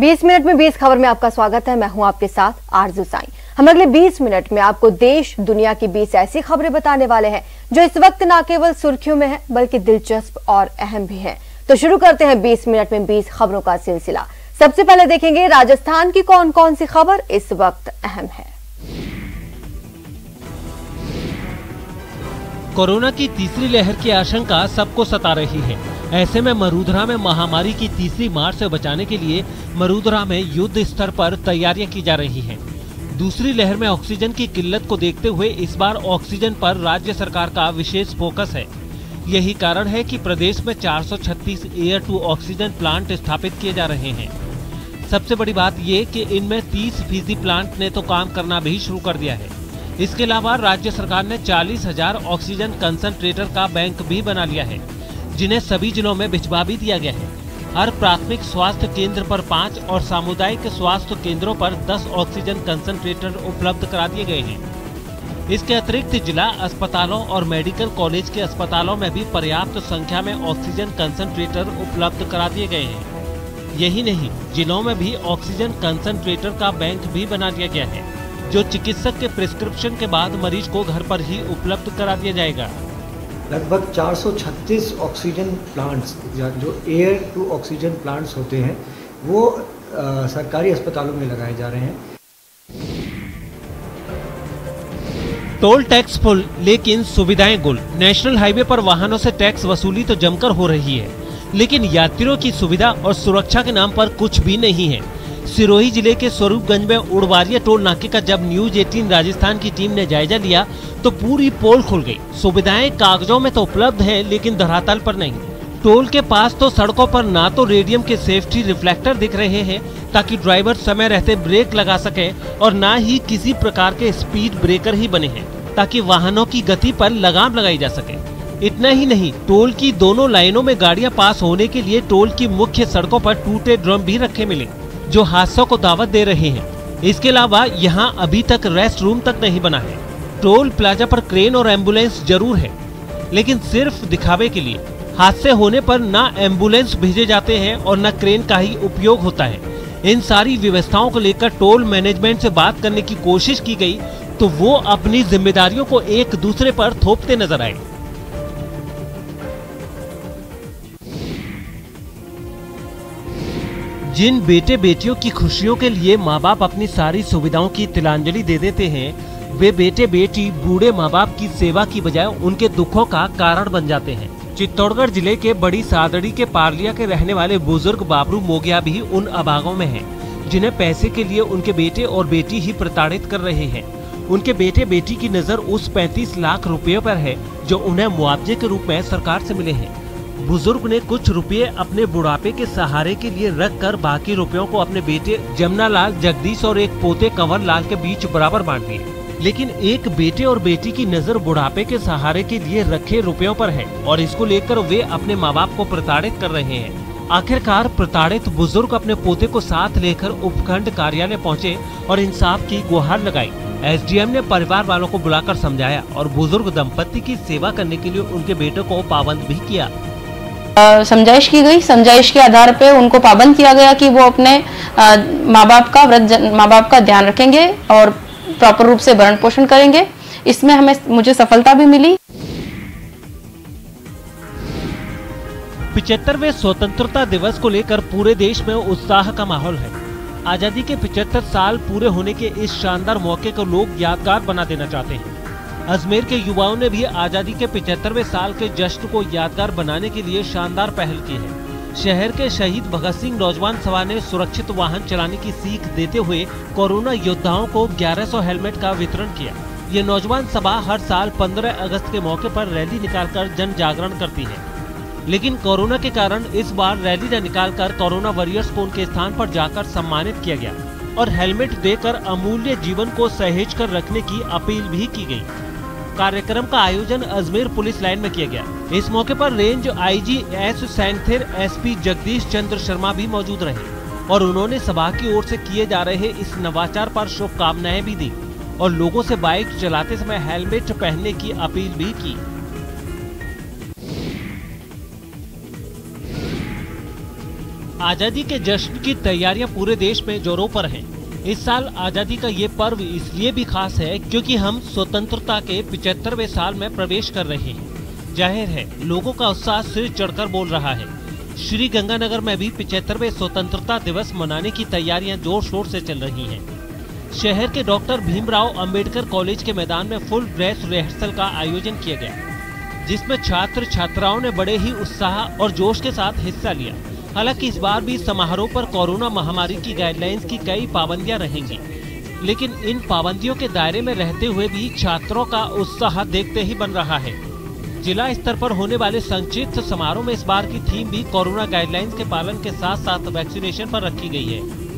20 minute में 20 खबर में आपका स्वागत है। मैं हूं आपके साथ आरजू साई। हम अगले 20 मिनट में आपको देश दुनिया की 20 ऐसी खबरें बताने वाले हैं जो इस वक्त न केवल सुर्खियों में है बल्कि दिलचस्प और अहम भी है। तो शुरू करते हैं 20 मिनट में 20 खबरों का सिलसिला। सबसे पहले देखेंगे राजस्थान की कौन कौन सी खबर इस वक्त अहम है। कोरोना की तीसरी लहर की आशंका सबको सता रही है। ऐसे में मरूधरा में महामारी की तीसरी मार से बचाने के लिए मरूधरा में युद्ध स्तर पर तैयारियां की जा रही हैं। दूसरी लहर में ऑक्सीजन की किल्लत को देखते हुए इस बार ऑक्सीजन पर राज्य सरकार का विशेष फोकस है। यही कारण है कि प्रदेश में 436 एयर टू ऑक्सीजन प्लांट स्थापित किए जा रहे हैं। सबसे बड़ी बात ये कि इनमें 30% प्लांट ने तो काम करना भी शुरू कर दिया है। इसके अलावा राज्य सरकार ने 40,000 ऑक्सीजन कंसंट्रेटर का बैंक भी बना लिया है, जिन्हें सभी जिलों में भिजवा भी दिया गया है। हर प्राथमिक स्वास्थ्य केंद्र पर 5 और सामुदायिक स्वास्थ्य केंद्रों पर 10 ऑक्सीजन कंसंट्रेटर उपलब्ध करा दिए गए हैं। इसके अतिरिक्त जिला अस्पतालों और मेडिकल कॉलेज के अस्पतालों में भी पर्याप्त संख्या में ऑक्सीजन कंसंट्रेटर उपलब्ध करा दिए गए हैं। यही नहीं, जिलों में भी ऑक्सीजन कंसंट्रेटर का बैंक भी बना दिया गया है, जो चिकित्सक के प्रिस्क्रिप्शन के बाद मरीज को घर पर ही उपलब्ध करा दिया जाएगा। लगभग 436 ऑक्सीजन प्लांट्स जो एयर टू ऑक्सीजन प्लांट्स होते हैं वो सरकारी अस्पतालों में लगाए जा रहे हैं। टोल टैक्स फुल लेकिन सुविधाएं गुल। नेशनल हाईवे पर वाहनों से टैक्स वसूली तो जमकर हो रही है, लेकिन यात्रियों की सुविधा और सुरक्षा के नाम पर कुछ भी नहीं है। सिरोही जिले के स्वरूपगंज में उड़वारिया टोल नाके का जब न्यूज 18 राजस्थान की टीम ने जायजा लिया तो पूरी पोल खुल गई। सुविधाएं कागजों में तो उपलब्ध हैं, लेकिन धरातल पर नहीं। टोल के पास तो सड़कों पर ना तो रेडियम के सेफ्टी रिफ्लेक्टर दिख रहे हैं ताकि ड्राइवर समय रहते ब्रेक लगा सके, और ना ही किसी प्रकार के स्पीड ब्रेकर ही बने हैं ताकि वाहनों की गति पर लगाम लगाई जा सके। इतना ही नहीं, टोल की दोनों लाइनों में गाड़ियां पास होने के लिए टोल की मुख्य सड़कों पर टूटे ड्रम भी रखे मिले, जो हादसों को दावत दे रहे हैं। इसके अलावा यहाँ अभी तक रेस्ट रूम तक नहीं बना है। टोल प्लाजा पर क्रेन और एम्बुलेंस जरूर है, लेकिन सिर्फ दिखावे के लिए। हादसे होने पर ना एम्बुलेंस भेजे जाते हैं और न क्रेन का ही उपयोग होता है। इन सारी व्यवस्थाओं को लेकर टोल मैनेजमेंट से बात करने की कोशिश की गई तो वो अपनी जिम्मेदारियों को एक दूसरे पर थोपते नजर आए। जिन बेटे बेटियों की खुशियों के लिए माँ बाप अपनी सारी सुविधाओं की तिलांजलि दे देते हैं, वे बेटे बेटी बूढ़े माँ बाप की सेवा की बजाय उनके दुखों का कारण बन जाते हैं। चित्तौड़गढ़ जिले के बड़ी सादड़ी के पारलिया के रहने वाले बुजुर्ग बाबरू मोगिया भी उन अभागों में हैं, जिन्हें पैसे के लिए उनके बेटे और बेटी ही प्रताड़ित कर रहे हैं। उनके बेटे बेटी की नजर उस 35 लाख रुपए पर है जो उन्हें मुआवजे के रूप में सरकार से मिले हैं। बुजुर्ग ने कुछ रुपए अपने बुढ़ापे के सहारे के लिए रखकर बाकी रुपयों को अपने बेटे जमुनालाल, जगदीश और एक पोते कंवर लाल के बीच बराबर बांट दिए, लेकिन एक बेटे और बेटी की नजर बुढ़ापे के सहारे के लिए रखे रुपयों पर है और इसको लेकर वे अपने माँ बाप को प्रताड़ित कर रहे हैं। आखिरकार प्रताड़ित बुजुर्ग अपने पोते को साथ लेकर उपखंड कार्यालय पहुँचे और इंसाफ की गुहार लगाई। एसडीएम ने परिवार वालों को बुलाकर समझाया और बुजुर्ग दंपति की सेवा करने के लिए उनके बेटे को पाबंद भी किया। समझाइश की गई। समझाइश के आधार पे उनको पाबंद किया गया कि वो अपने माँ बाप का ध्यान रखेंगे और प्रॉपर रूप से भरण पोषण करेंगे। इसमें मुझे सफलता भी मिली। 75वें स्वतंत्रता दिवस को लेकर पूरे देश में उत्साह का माहौल है। आजादी के 75 साल पूरे होने के इस शानदार मौके को लोग यादगार बना देना चाहते हैं। अजमेर के युवाओं ने भी आजादी के 75वें साल के जश्न को यादगार बनाने के लिए शानदार पहल की है। शहर के शहीद भगत सिंह नौजवान सभा ने सुरक्षित वाहन चलाने की सीख देते हुए कोरोना योद्धाओं को 1100 हेलमेट का वितरण किया। ये नौजवान सभा हर साल 15 अगस्त के मौके पर रैली निकालकर जन जागरण करती है, लेकिन कोरोना के कारण इस बार रैली न निकालकर कोरोना वॉरियर्स को उनके स्थान पर जाकर सम्मानित किया गया और हेलमेट देकर अमूल्य जीवन को सहेज कर रखने की अपील भी की गई। कार्यक्रम का आयोजन अजमेर पुलिस लाइन में किया गया। इस मौके पर range IG S Sangthir, SP Jagdish Chandra Sharma भी मौजूद रहे और उन्होंने सभा की ओर से किए जा रहे इस नवाचार पर शुभकामनाएं भी दी और लोगों से बाइक चलाते समय हेलमेट पहनने की अपील भी की। आजादी के जश्न की तैयारियां पूरे देश में जोरों पर हैं। इस साल आजादी का ये पर्व इसलिए भी खास है क्योंकि हम स्वतंत्रता के 75वें साल में प्रवेश कर रहे हैं। जाहिर है लोगों का उत्साह सिर चढ़कर बोल रहा है। श्री गंगानगर में भी 75वें स्वतंत्रता दिवस मनाने की तैयारियां जोर शोर से चल रही हैं। शहर के डॉक्टर भीमराव अंबेडकर कॉलेज के मैदान में फुल ड्रेस रिहर्सल का आयोजन किया गया, जिसमें छात्र छात्राओं ने बड़े ही उत्साह और जोश के साथ हिस्सा लिया। हालांकि इस बार भी समारोह पर कोरोना महामारी की गाइडलाइंस की कई पाबंदियां रहेंगी, लेकिन इन पाबंदियों के दायरे में रहते हुए भी छात्रों का उत्साह देखते ही बन रहा है। जिला स्तर पर होने वाले संक्षिप्त समारोह में इस बार की थीम भी कोरोना गाइडलाइंस के पालन के साथ साथ वैक्सीनेशन पर रखी गई है।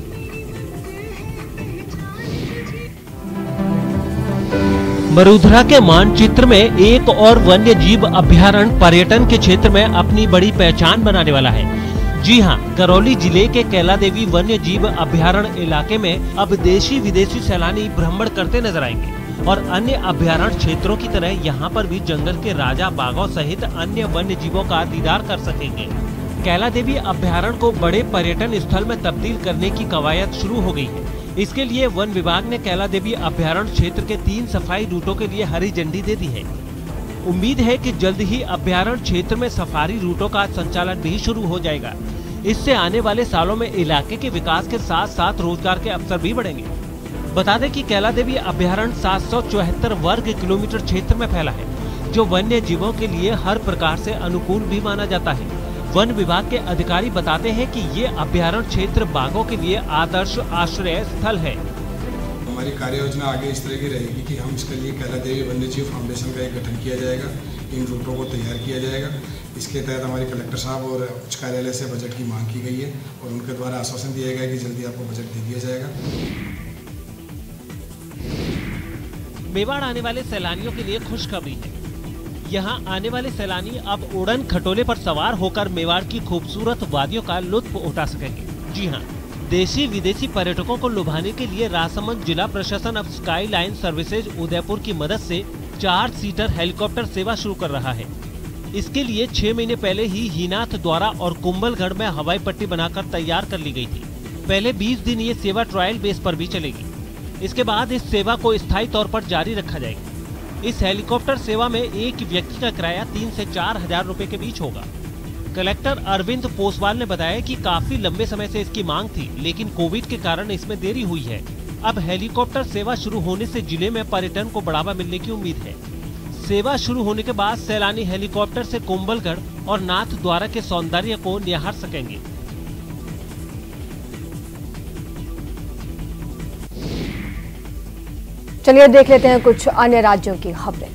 मरुधरा के मानचित्र में एक और वन्य जीव अभयारण्य पर्यटन के क्षेत्र में अपनी बड़ी पहचान बनाने वाला है। जी हां, करौली जिले के कैला देवी वन्य जीव अभयारण्य इलाके में अब देशी विदेशी सैलानी भ्रमण करते नजर आएंगे और अन्य अभयारण्य क्षेत्रों की तरह यहां पर भी जंगल के राजा बाघों सहित अन्य वन्य जीवों का दीदार कर सकेंगे। कैला देवी अभयारण्य को बड़े पर्यटन स्थल में तब्दील करने की कवायद शुरू हो गई है। इसके लिए वन विभाग ने कैला देवी अभयारण्य क्षेत्र के 3 सफाई रूटों के लिए हरी झंडी दे दी है। उम्मीद है कि जल्द ही अभयारण्य क्षेत्र में सफारी रूटों का संचालन भी शुरू हो जाएगा। इससे आने वाले सालों में इलाके के विकास के साथ साथ रोजगार के अवसर भी बढ़ेंगे। बता दें कि कैला देवी अभयारण्य 774 वर्ग किलोमीटर क्षेत्र में फैला है, जो वन्य जीवों के लिए हर प्रकार से अनुकूल भी माना जाता है। वन विभाग के अधिकारी बताते हैं कि ये अभयारण्य क्षेत्र बाघों के लिए आदर्श आश्रय स्थल है। हमारी कार्य योजना आगे इस तरह की रहेगी कि हम इसके लिए कैला देवी वन्यजीव फाउंडेशन का एक गठन किया जाएगा, इन रूटों को तैयार किया जाएगा। इसके तहत हमारे कलेक्टर साहब और उच्च कार्यालय से बजट की मांग की गई है और उनके द्वारा आश्वासन दिया गया कि जल्दी आपको बजट दे दिया जाएगा। मेवाड़ आने वाले सैलानियों के लिए खुशखबरी है। यहाँ आने वाले सैलानी अब उड़न खटोले पर सवार होकर मेवाड़ की खूबसूरत वादियों का लुत्फ उठा सकेंगे। जी हाँ, देशी विदेशी पर्यटकों को लुभाने के लिए राजसमंद जिला प्रशासन अब स्काई लाइन सर्विसेज उदयपुर की मदद से 4 सीटर हेलीकॉप्टर सेवा शुरू कर रहा है। इसके लिए 6 महीने पहले ही हीनाथ द्वारा और कुंभलगढ़ में हवाई पट्टी बनाकर तैयार कर ली गई थी। पहले 20 दिन ये सेवा ट्रायल बेस पर भी चलेगी। इसके बाद इस सेवा को स्थायी तौर पर जारी रखा जाएगा। इस हेलीकॉप्टर सेवा में एक व्यक्ति का किराया 3 से 4 हजार रुपए के बीच होगा। कलेक्टर अरविंद पोसवाल ने बताया कि काफी लंबे समय से इसकी मांग थी, लेकिन कोविड के कारण इसमें देरी हुई है। अब हेलीकॉप्टर सेवा शुरू होने से जिले में पर्यटन को बढ़ावा मिलने की उम्मीद है। सेवा शुरू होने के बाद सैलानी हेलीकॉप्टर से कुंभलगढ़ और नाथ द्वारा के सौंदर्य को निहार सकेंगे। चलिए देख लेते हैं कुछ अन्य राज्यों की खबरें।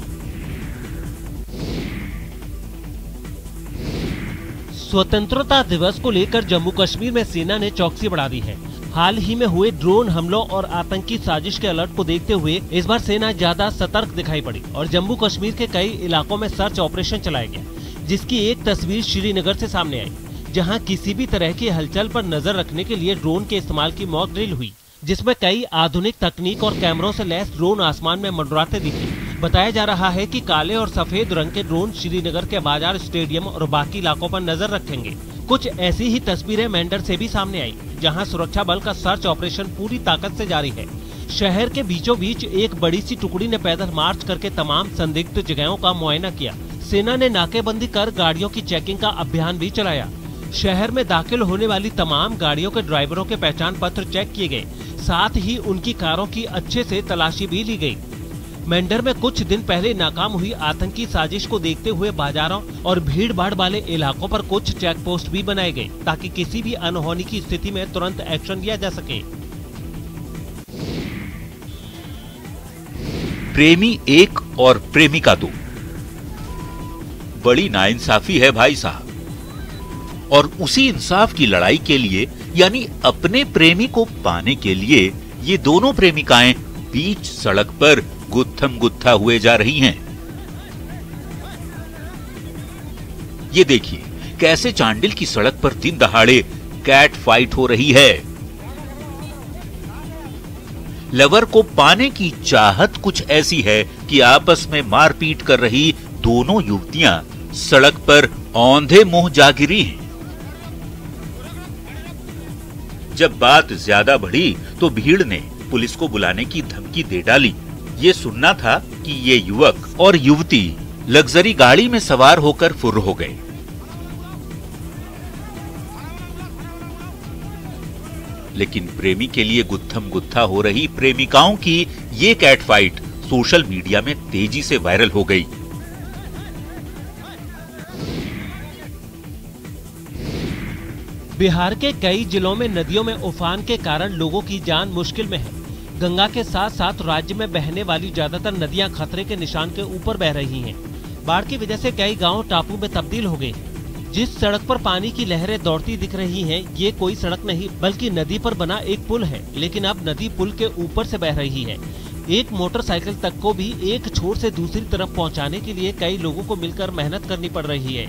स्वतंत्रता दिवस को लेकर जम्मू कश्मीर में सेना ने चौकसी बढ़ा दी है। हाल ही में हुए ड्रोन हमलों और आतंकी साजिश के अलर्ट को देखते हुए इस बार सेना ज्यादा सतर्क दिखाई पड़ी और जम्मू कश्मीर के कई इलाकों में सर्च ऑपरेशन चलाया गया, जिसकी एक तस्वीर श्रीनगर से सामने आई, जहां किसी भी तरह की हलचल पर नजर रखने के लिए ड्रोन के इस्तेमाल की मॉक ड्रिल हुई, जिसमें कई आधुनिक तकनीक और कैमरों से लैस ड्रोन आसमान में मंडराते दिखे। बताया जा रहा है कि काले और सफेद रंग के ड्रोन श्रीनगर के बाजार, स्टेडियम और बाकी इलाकों पर नजर रखेंगे। कुछ ऐसी ही तस्वीरें मेंढर से भी सामने आई, जहां सुरक्षा बल का सर्च ऑपरेशन पूरी ताकत से जारी है। शहर के बीचों बीच एक बड़ी सी टुकड़ी ने पैदल मार्च करके तमाम संदिग्ध जगहों का मुआयना किया। सेना ने नाकेबंदी कर गाड़ियों की चेकिंग का अभियान भी चलाया। शहर में दाखिल होने वाली तमाम गाड़ियों के ड्राइवरों के पहचान पत्र चेक किए गए, साथ ही उनकी कारों की अच्छे से तलाशी भी ली गई। मेंढर में कुछ दिन पहले नाकाम हुई आतंकी साजिश को देखते हुए बाजारों और भीड़ भाड़ वाले इलाकों पर कुछ चेक पोस्ट भी बनाए गए, ताकि किसी भी अनहोनी की स्थिति में तुरंत एक्शन लिया जा सके। प्रेमी एक और प्रेमिका दो, बड़ी नाइंसाफी है भाई साहब। और उसी इंसाफ की लड़ाई के लिए, यानी अपने प्रेमी को पाने के लिए, ये दोनों प्रेमिकाएं बीच सड़क पर गुत्थम गुत्था हुए जा रही हैं। ये देखिए कैसे चांडिल की सड़क पर दिन दहाड़े कैट फाइट हो रही है। लवर को पाने की चाहत कुछ ऐसी है कि आपस में मारपीट कर रही दोनों युवतियां सड़क पर औंधे मुंह जा गिरी हैं। जब बात ज्यादा बढ़ी तो भीड़ ने पुलिस को बुलाने की धमकी दे डाली। ये सुनना था कि ये युवक और युवती लग्जरी गाड़ी में सवार होकर फुर्र हो गए। लेकिन प्रेमी के लिए गुत्थम गुत्था हो रही प्रेमिकाओं की ये कैट फाइट सोशल मीडिया में तेजी से वायरल हो गई। बिहार के कई जिलों में नदियों में उफान के कारण लोगों की जान मुश्किल में है। गंगा के साथ साथ राज्य में बहने वाली ज्यादातर नदियां खतरे के निशान के ऊपर बह रही हैं। बाढ़ की वजह से कई गांव टापू में तब्दील हो गए। जिस सड़क पर पानी की लहरें दौड़ती दिख रही हैं, ये कोई सड़क नहीं बल्कि नदी पर बना एक पुल है। लेकिन अब नदी पुल के ऊपर से बह रही है। एक मोटरसाइकिल तक को भी एक छोर से दूसरी तरफ पहुंचाने के लिए कई लोगों को मिलकर मेहनत करनी पड़ रही है।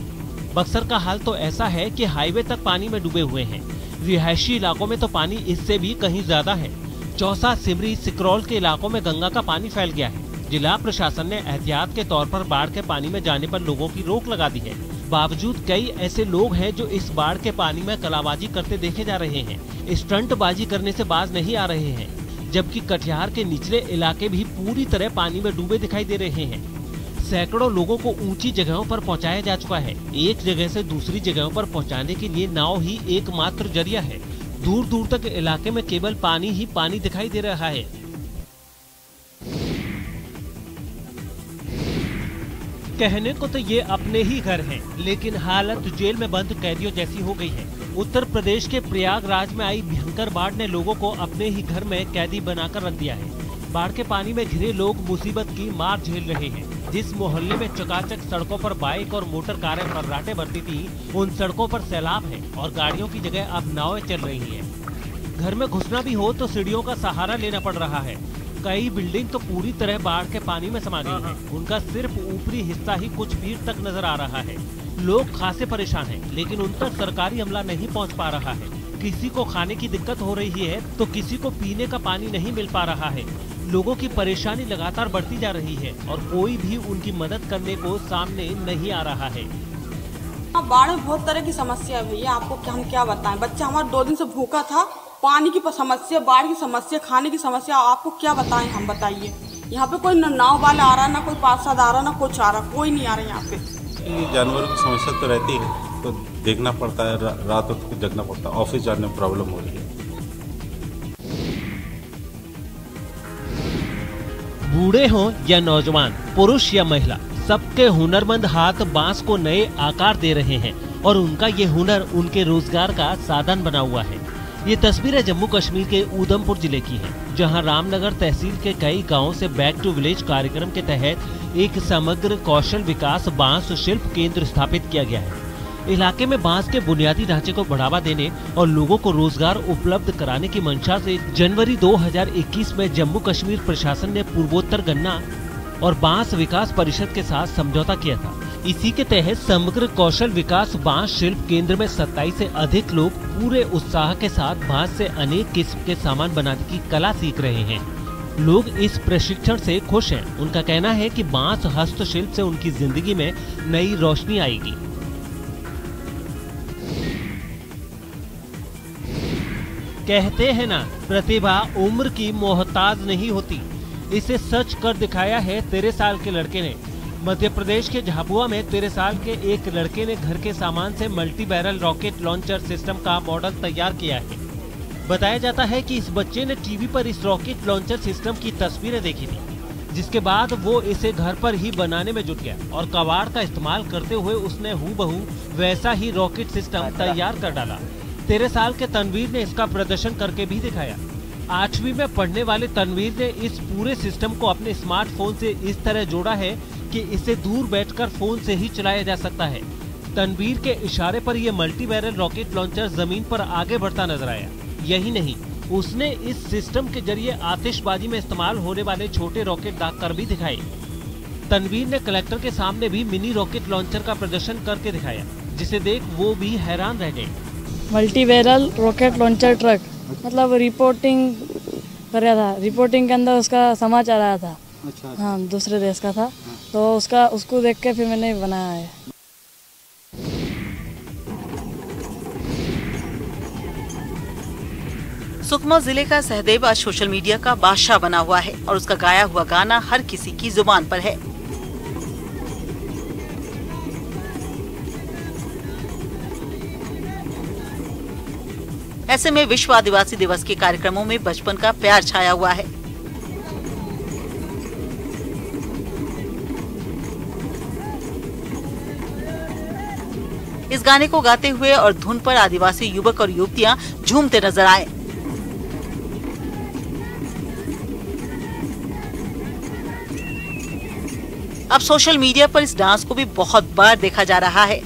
बक्सर का हाल तो ऐसा है कि हाईवे तक पानी में डूबे हुए हैं। रिहायशी इलाकों में तो पानी इससे भी कहीं ज्यादा है। चौसा, सिमरी, सिकरौल के इलाकों में गंगा का पानी फैल गया है। जिला प्रशासन ने एहतियात के तौर पर बाढ़ के पानी में जाने पर लोगों की रोक लगा दी है। बावजूद कई ऐसे लोग हैं जो इस बाढ़ के पानी में कलाबाजी करते देखे जा रहे हैं। स्टंटबाजी करने से बाज नहीं आ रहे हैं। जबकि कटिहार के निचले इलाके भी पूरी तरह पानी में डूबे दिखाई दे रहे हैं। सैकड़ों लोगों को ऊंची जगहों पर पहुंचाया जा चुका है। एक जगह से दूसरी जगहों पर पहुंचाने के लिए नाव ही एकमात्र जरिया है। दूर दूर तक इलाके में केवल पानी ही पानी दिखाई दे रहा है। कहने को तो ये अपने ही घर हैं, लेकिन हालत जेल में बंद कैदियों जैसी हो गई है। उत्तर प्रदेश के प्रयागराज में आई भयंकर बाढ़ ने लोगों को अपने ही घर में कैदी बनाकर रख दिया है। बाढ़ के पानी में घिरे लोग मुसीबत की मार झेल रहे हैं। जिस मोहल्ले में चकाचक सड़कों पर बाइक और मोटर कारें फर्राटे भरती थी, उन सड़कों पर सैलाब है और गाड़ियों की जगह अब नावें चल रही हैं। घर में घुसना भी हो तो सीढ़ियों का सहारा लेना पड़ रहा है। कई बिल्डिंग तो पूरी तरह बाढ़ के पानी में समा गई है। उनका सिर्फ ऊपरी हिस्सा ही कुछ भीड़ तक नजर आ रहा है। लोग खासे परेशान हैं, लेकिन उन तक सरकारी अमला नहीं पहुंच पा रहा है। किसी को खाने की दिक्कत हो रही है तो किसी को पीने का पानी नहीं मिल पा रहा है। लोगों की परेशानी लगातार बढ़ती जा रही है और कोई भी उनकी मदद करने को सामने नहीं आ रहा है। बाढ़ में बहुत तरह की समस्या है भैया, आपको हम क्या बताएं। बच्चा हमारा 2 दिन से भूखा था। पानी की समस्या, बाढ़ की समस्या, खाने की समस्या, आपको क्या बताएं हम, बताइए। यहाँ पे कोई नाव वाला आ रहा, ना कोई पार्षद आ रहा, ना कुछ आ रहा, कोई नहीं आ रहा यहाँ पे। जानवरों की समस्या तो रहती है, तो देखना पड़ता है, रात को जगना पड़ता है। ऑफिस जाने में प्रॉब्लम हो रही है। बूढ़े हों या नौजवान, पुरुष या महिला, सबके हुनरमंद हाथ बांस को नए आकार दे रहे हैं और उनका ये हुनर उनके रोजगार का साधन बना हुआ है। ये तस्वीरें जम्मू कश्मीर के उधमपुर जिले की हैं, जहां रामनगर तहसील के कई गांवों से बैक टू विलेज कार्यक्रम के तहत एक समग्र कौशल विकास बांस शिल्प केंद्र स्थापित किया गया है। इलाके में बांस के बुनियादी ढांचे को बढ़ावा देने और लोगों को रोजगार उपलब्ध कराने की मंशा से जनवरी 2021 में जम्मू कश्मीर प्रशासन ने पूर्वोत्तर गन्ना और बांस विकास परिषद के साथ समझौता किया था। इसी के तहत समग्र कौशल विकास बांस शिल्प केंद्र में 27 से अधिक लोग पूरे उत्साह के साथ बांस से अनेक किस्म के सामान बनाने की कला सीख रहे हैं। लोग इस प्रशिक्षण से खुश हैं। उनका कहना है कि बांस हस्तशिल्प से उनकी जिंदगी में नई रोशनी आएगी। कहते हैं ना, प्रतिभा उम्र की मोहताज नहीं होती। इसे सच कर दिखाया है 13 साल के लड़के ने। मध्य प्रदेश के झाबुआ में 13 साल के एक लड़के ने घर के सामान से multi barrel rocket launcher system का मॉडल तैयार किया है। बताया जाता है कि इस बच्चे ने टीवी पर इस रॉकेट लॉन्चर सिस्टम की तस्वीरें देखी थी, जिसके बाद वो इसे घर पर ही बनाने में जुट गया और कबाड़ का इस्तेमाल करते हुए उसने हूबहू वैसा ही रॉकेट सिस्टम तैयार कर डाला। 13 साल के तनवीर ने इसका प्रदर्शन करके भी दिखाया। 8वीं में पढ़ने वाले तनवीर ने इस पूरे सिस्टम को अपने स्मार्टफोन से इस तरह जोड़ा है कि इसे दूर बैठकर फोन से ही चलाया जा सकता है। तनवीर के इशारे पर यह मल्टी बैरल रॉकेट लॉन्चर जमीन पर आगे बढ़ता नजर आया। यही नहीं, उसने इस सिस्टम के जरिए आतिशबाजी में इस्तेमाल होने वाले छोटे रॉकेट दागकर भी दिखाए। तनवीर ने कलेक्टर के सामने भी मिनी रॉकेट लॉन्चर का प्रदर्शन करके दिखाया, जिसे देख वो भी हैरान रह गए। Multi barrel rocket launcher truck, मतलब रिपोर्टिंग कर रहा था। रिपोर्टिंग के अंदर उसका समाचार आया था। अच्छा। हाँ, दूसरे देश का था। तो उसको देख के फिर मैंने बनाया है। सुकमा जिले का सहदेव आज सोशल मीडिया का बादशाह बना हुआ है और उसका गाया हुआ गाना हर किसी की जुबान पर है। ऐसे में विश्व आदिवासी दिवस के कार्यक्रमों में बचपन का प्यार छाया हुआ है। इस गाने को गाते हुए और धुन पर आदिवासी युवक और युवतियां झूमते नजर आए। अब सोशल मीडिया पर इस डांस को भी बहुत बार देखा जा रहा है।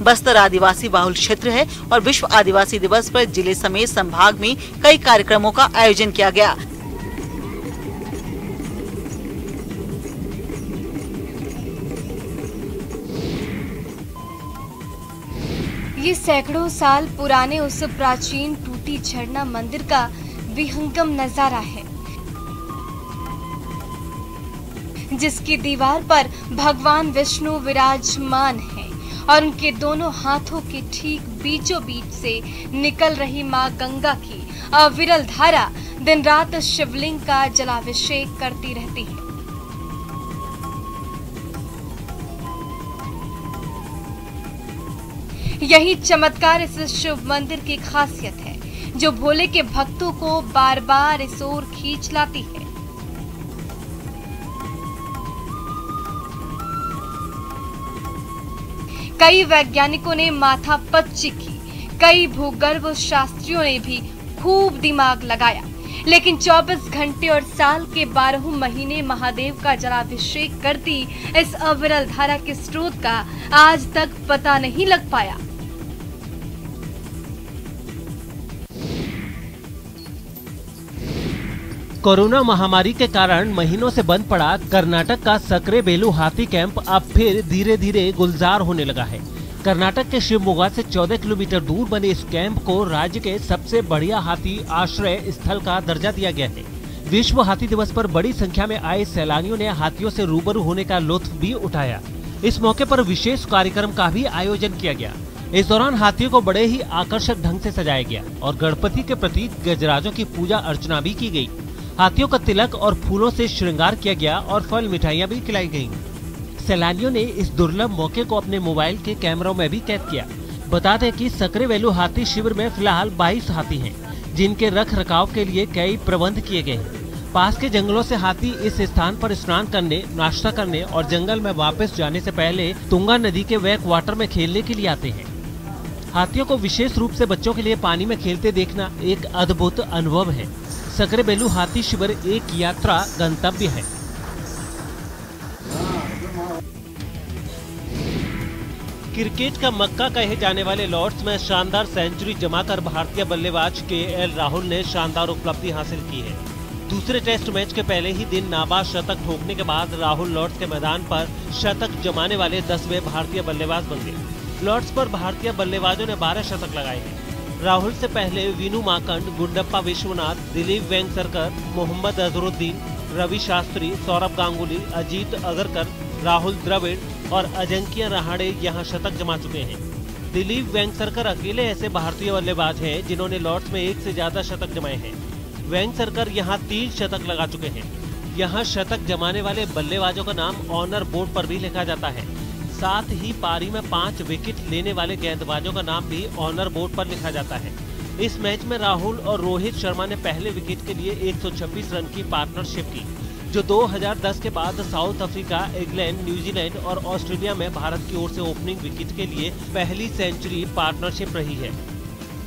बस्तर आदिवासी बाहुल क्षेत्र है और विश्व आदिवासी दिवस पर जिले समेत संभाग में कई कार्यक्रमों का आयोजन किया गया। ये सैकड़ों साल पुराने उस प्राचीन टूटी झरना मंदिर का विहंगम नजारा है, जिसकी दीवार पर भगवान विष्णु विराजमान है और उनके दोनों हाथों के ठीक बीचों बीच से निकल रही मां गंगा की अविरल धारा दिन रात शिवलिंग का जलाभिषेक करती रहती है। यही चमत्कार इस शिव मंदिर की खासियत है, जो भोले के भक्तों को बार बार इस ओर खींच लाती है। कई वैज्ञानिकों ने माथा पच्ची की, कई भूगर्भ शास्त्रियों ने भी खूब दिमाग लगाया, लेकिन 24 घंटे और साल के 12 महीने महादेव का जलाभिषेक करती इस अविरल धारा के स्रोत का आज तक पता नहीं लग पाया। कोरोना महामारी के कारण महीनों से बंद पड़ा कर्नाटक का सकरेबेलू हाथी कैंप अब फिर धीरे धीरे गुलजार होने लगा है। कर्नाटक के शिवमोगा से 14 किलोमीटर दूर बने इस कैंप को राज्य के सबसे बढ़िया हाथी आश्रय स्थल का दर्जा दिया गया है। विश्व हाथी दिवस पर बड़ी संख्या में आए सैलानियों ने हाथियों से रूबरू होने का लुत्फ भी उठाया। इस मौके पर विशेष कार्यक्रम का भी आयोजन किया गया। इस दौरान हाथियों को बड़े ही आकर्षक ढंग से सजाया गया और गणपति के प्रतीक गजराजों की पूजा अर्चना भी की गई। हाथियों का तिलक और फूलों से श्रृंगार किया गया और फल मिठाइयां भी खिलाई गईं। सैलानियों ने इस दुर्लभ मौके को अपने मोबाइल के कैमरों में भी कैद किया। बता दें कि सकरेबेलू हाथी शिविर में फिलहाल 22 हाथी हैं, जिनके रख रखाव के लिए कई प्रबंध किए गए हैं। पास के जंगलों से हाथी इस स्थान पर स्नान करने, नाश्ता करने और जंगल में वापस जाने से पहले तुंगा नदी के बैक वाटर में खेलने के लिए आते हैं। हाथियों को विशेष रूप से बच्चों के लिए पानी में खेलते देखना एक अद्भुत अनुभव है। सकरेबेलू हाथी शिविर एक यात्रा गंतव्य है। क्रिकेट का मक्का कहे जाने वाले लॉर्ड्स में शानदार सेंचुरी जमाकर भारतीय बल्लेबाज केएल राहुल ने शानदार उपलब्धि हासिल की है। दूसरे टेस्ट मैच के पहले ही दिन नाबाद शतक ठोकने के बाद राहुल लॉर्ड्स के मैदान पर शतक जमाने वाले 10वें भारतीय बल्लेबाज बन गए। लॉर्ड्स पर भारतीय बल्लेबाजों ने 12 शतक लगाए हैं। राहुल से पहले विनु माकंड, गुंडप्पा विश्वनाथ, दिलीप वेंगसरकर, मोहम्मद अजहरुद्दीन, रवि शास्त्री, सौरभ गांगुली, अजीत अगरकर, राहुल द्रविड़ और अजिंक्य रहाणे यहां शतक जमा चुके हैं। दिलीप वेंगसरकर अकेले ऐसे भारतीय बल्लेबाज हैं जिन्होंने लॉर्ड्स में एक से ज्यादा शतक जमाए हैं। वेंगसरकर यहां 3 शतक लगा चुके हैं। यहां शतक जमाने वाले बल्लेबाजों का नाम ऑनर बोर्ड पर भी लिखा जाता है। साथ ही पारी में 5 विकेट लेने वाले गेंदबाजों का नाम भी ऑनर बोर्ड पर लिखा जाता है। इस मैच में राहुल और रोहित शर्मा ने पहले विकेट के लिए 126 रन की पार्टनरशिप की, जो 2010 के बाद साउथ अफ्रीका, इंग्लैंड, न्यूजीलैंड और ऑस्ट्रेलिया में भारत की ओर से ओपनिंग विकेट के लिए पहली सेंचुरी पार्टनरशिप रही है।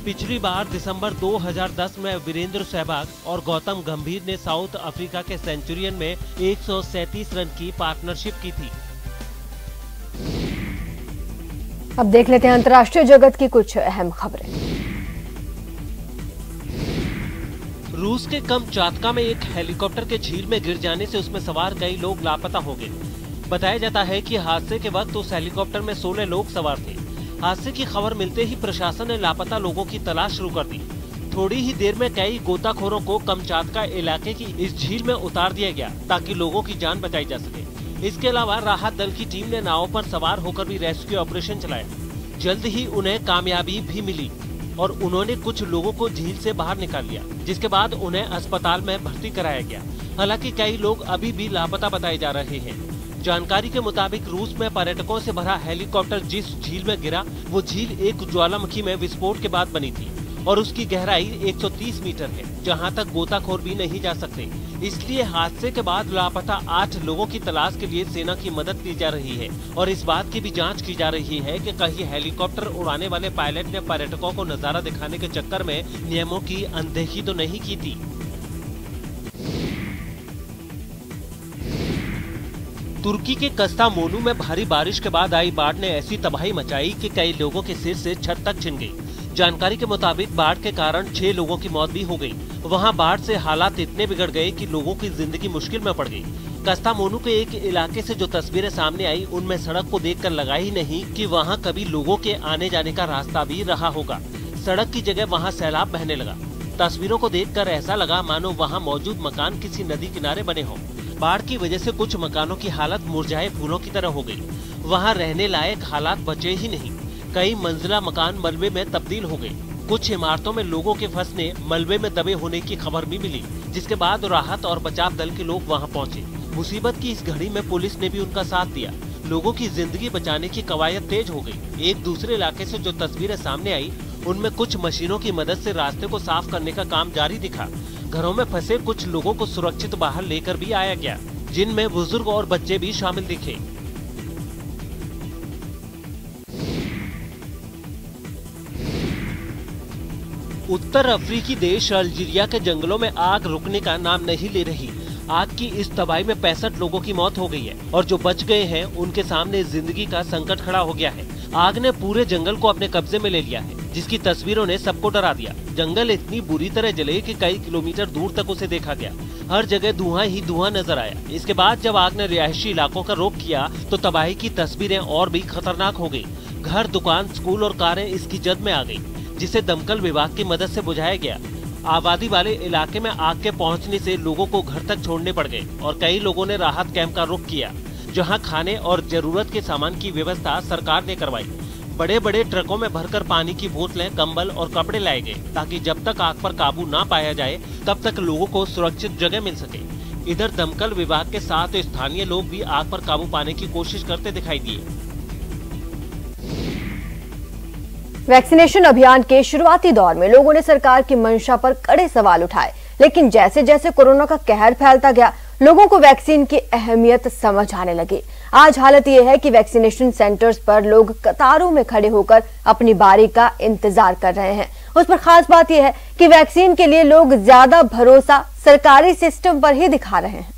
पिछली बार दिसंबर 2010 में वीरेंद्र सहवाग और गौतम गंभीर ने साउथ अफ्रीका के सेंचुरियन में 137 रन की पार्टनरशिप की थी। अब देख लेते हैं अंतर्राष्ट्रीय जगत की कुछ अहम खबरें। रूस के कमचातका में एक हेलीकॉप्टर के झील में गिर जाने से उसमें सवार कई लोग लापता हो गए। बताया जाता है कि हादसे के वक्त उस हेलीकॉप्टर में 16 लोग सवार थे। हादसे की खबर मिलते ही प्रशासन ने लापता लोगों की तलाश शुरू कर दी। थोड़ी ही देर में कई गोताखोरों को कमचातका इलाके की इस झील में उतार दिया गया ताकि लोगों की जान बचाई जा सके। इसके अलावा राहत दल की टीम ने नाव पर सवार होकर भी रेस्क्यू ऑपरेशन चलाया। जल्द ही उन्हें कामयाबी भी मिली और उन्होंने कुछ लोगों को झील से बाहर निकाल लिया, जिसके बाद उन्हें अस्पताल में भर्ती कराया गया। हालांकि कई लोग अभी भी लापता बताए जा रहे हैं। जानकारी के मुताबिक रूस में पर्यटकों से भरा हेलीकॉप्टर जिस झील में गिरा, वो झील एक ज्वालामुखी में विस्फोट के बाद बनी थी और उसकी गहराई 130 मीटर है, जहां तक गोताखोर भी नहीं जा सकते। इसलिए हादसे के बाद लापता 8 लोगों की तलाश के लिए सेना की मदद ली जा रही है और इस बात की भी जांच की जा रही है कि कहीं हेलीकॉप्टर उड़ाने वाले पायलट ने पर्यटकों को नजारा दिखाने के चक्कर में नियमों की अनदेखी तो नहीं की थी। तुर्की के कस्तामोनू में भारी बारिश के बाद आई बाढ़ ने ऐसी तबाही मचाई कि कई लोगों के सिर से छत तक छिन गई। जानकारी के मुताबिक बाढ़ के कारण 6 लोगों की मौत भी हो गई। वहां बाढ़ से हालात इतने बिगड़ गए कि लोगों की जिंदगी मुश्किल में पड़ गई। कस्तामोनू के एक इलाके से जो तस्वीरें सामने आई, उनमें सड़क को देखकर लगा ही नहीं कि वहां कभी लोगों के आने जाने का रास्ता भी रहा होगा। सड़क की जगह वहां सैलाब बहने लगा। तस्वीरों को देखकर ऐसा लगा मानो वहां मौजूद मकान किसी नदी किनारे बने हों। बाढ़ की वजह से कुछ मकानों की हालत मुरझाए फूलों की तरह हो गई। वहां रहने लायक हालात बचे ही नहीं। कई मंजिला मकान मलबे में तब्दील हो गए। कुछ इमारतों में लोगों के फंसने, मलबे में दबे होने की खबर भी मिली, जिसके बाद राहत और बचाव दल के लोग वहां पहुंचे। मुसीबत की इस घड़ी में पुलिस ने भी उनका साथ दिया। लोगों की जिंदगी बचाने की कवायद तेज हो गई। एक दूसरे इलाके से जो तस्वीरें सामने आई, उनमें कुछ मशीनों की मदद से रास्ते को साफ करने का काम जारी दिखा। घरों में फंसे कुछ लोगों को सुरक्षित बाहर लेकर भी आया गया, जिनमें बुजुर्ग और बच्चे भी शामिल दिखे। उत्तर अफ्रीकी देश अल्जीरिया के जंगलों में आग रुकने का नाम नहीं ले रही। आग की इस तबाही में 65 लोगों की मौत हो गई है और जो बच गए हैं उनके सामने जिंदगी का संकट खड़ा हो गया है। आग ने पूरे जंगल को अपने कब्जे में ले लिया है, जिसकी तस्वीरों ने सबको डरा दिया। जंगल इतनी बुरी तरह जले कि कई किलोमीटर दूर तक उसे देखा गया। हर जगह धुआं ही धुआं नजर आया। इसके बाद जब आग ने रिहायशी इलाकों का रुख किया तो तबाही की तस्वीरें और भी खतरनाक हो गई। घर, दुकान, स्कूल और कारें इसकी जद में आ गई, जिसे दमकल विभाग की मदद से बुझाया गया। आबादी वाले इलाके में आग के पहुंचने से लोगों को घर तक छोड़ने पड़ गए और कई लोगों ने राहत कैंप का रुख किया, जहां खाने और जरूरत के सामान की व्यवस्था सरकार ने करवाई। बड़े बड़े ट्रकों में भरकर पानी की बोतलें, कंबल और कपड़े लाए गए, ताकि जब तक आग पर काबू ना पाया जाए तब तक लोगों को सुरक्षित जगह मिल सके। इधर दमकल विभाग के साथ स्थानीय लोग भी आग पर काबू पाने की कोशिश करते दिखाई दिए। वैक्सीनेशन अभियान के शुरुआती दौर में लोगों ने सरकार की मंशा पर कड़े सवाल उठाए, लेकिन जैसे जैसे कोरोना का कहर फैलता गया, लोगों को वैक्सीन की अहमियत समझ आने लगी। आज हालत ये है कि वैक्सीनेशन सेंटर्स पर लोग कतारों में खड़े होकर अपनी बारी का इंतजार कर रहे हैं। उस पर खास बात यह है कि वैक्सीन के लिए लोग ज्यादा भरोसा सरकारी सिस्टम पर ही दिखा रहे हैं।